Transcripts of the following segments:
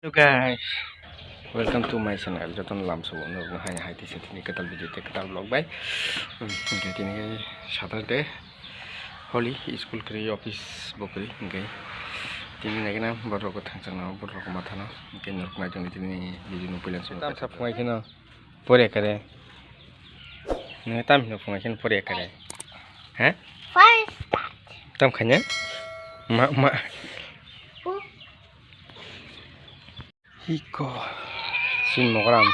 Hello guys, welcome to my channel. Joton lam so no hai hai ti seti ketal video te ketal vlog bai. Ngai tini Saturday Holy school kri office bokri ngai. Tini ngai na boro ko thangchang na boro ko matha na ngai nok na jong tini video no pilan so. Tam sa phungai khina pore kare. Ngai tam no phungai khina pore kare. Ha? First Tam khanya? Ma Hiko sin mogram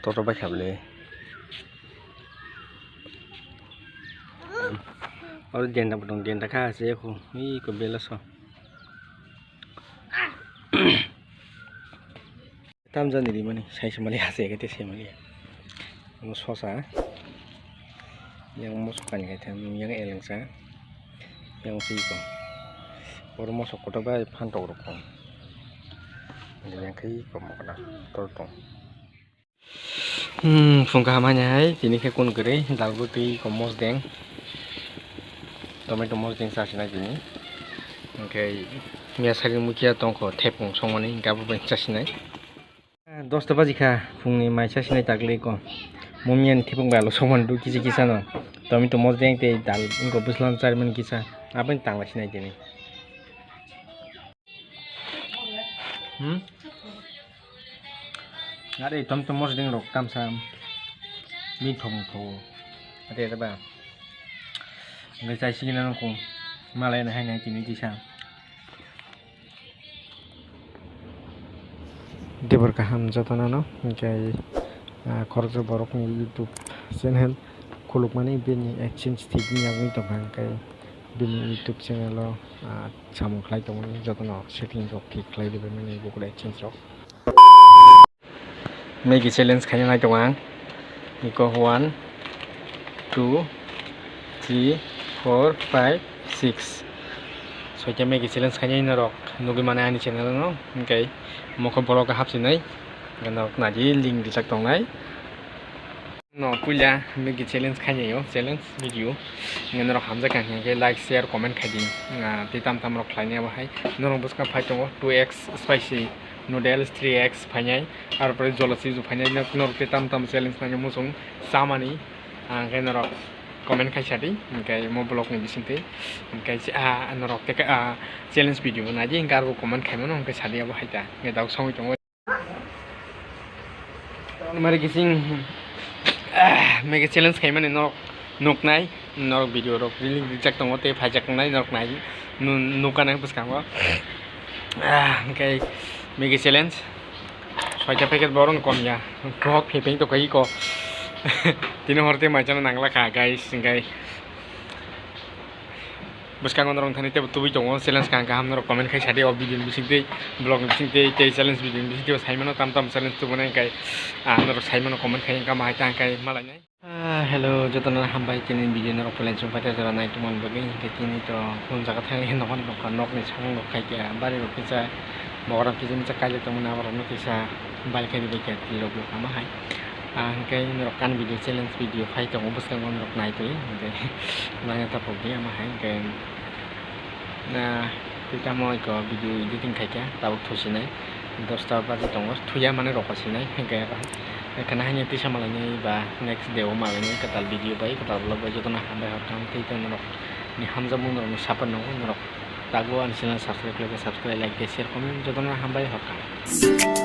toto ba khable और जेंडा बटन जेंडा खा से को ई को Belas tam jani di mani sai semali ase ke te semali mo sosa yang mo sokan ke tem yang elengsa yang si ko or mo sokota ba phan to ro ko yang kai ko mo kana tortong phungka hamanya hai tini ke kun gre dalbuti ko mos deng tomato mos deng sa sina tini okay mia sari mukia tongko thepung songoni gabu ben chasina 10 baji kha phungni mai chasina takle ko momian thepung balo somon du kisi kisa no tomato mos deng te dal ko buslan charman kisa aben tangla sina tini Ada tom mos ding rok tam sam mi thom tho ada ba ngai sai sing na ko malai na hai nai tini ti sam debar ka ham jatana no kai khorjo borok ni youtube channel khuluk mani bini exchange thik ni agni to bang kai bini youtube channel lo samu khlai to mani jatana setting rok thik khlai debe mani bokule exchange rok Make challenge kanya na tawang iko 1 2 3 4 5 6 so kaya make challenge kanya na rok nugi mana ani channel no okay moko bolo ka hapsi nai gana na ji link di sak tong nai no pulia make challenge kanya yo challenge video ngana rok hamja kan ke like share comment khadi ti tam tam rok khlaini ba hai no buska phai tongo 2x spicy noodles 3x phanyai ar pore jolasi ju phanyai na nor ke tam challenge na musung samani ke nor comment khai sati kai mo blog ni bisinte kai nor ke challenge video na ji ngar ko comment khai mono ke sadi abo haita nge daw song tong mari kising mega challenge khai mane nor nok nai nor video rok really reject tong te phajak nai nok nai nukana buskang kai Mega challenge soja paket boron kom ya kok phepeng to kai ko tino horte macam nangla kha guys singai buskang orang thani te tubi tongo challenge kang ham nor comment khai sade video bisingte blog bisingte te challenge video bisingte saimano tam challenge to bone kai nor saimano comment khai ka mai tang kai malai nai hello jotona hambai chini video nor plan chung pata jara nai tumon bagi ketini to phun jaga thang hen nokon nok ni sang nok khai ya bari ro kisa Orang kizim cakap je temen orang tu kisah balik ke dekat di logo kama hai. Angkai merokan video challenge video fight yang ubus kan merok naik tu, jadi nanya tak pergi ama hai kan. Nah kita mau ikut video editing kaca, tahu tu sini. Terus tahu apa tu tunggu, tu ya mana rokok sini kayak apa. Karena hanya tu sama lagi bah next day oma ini ketal video baik ketal vlog baik itu nah ambil hakam tu itu merok. Ni hamzah mundur ni siapa nongol merok. Tago an channel subscribe like share comment jodona hambai hakam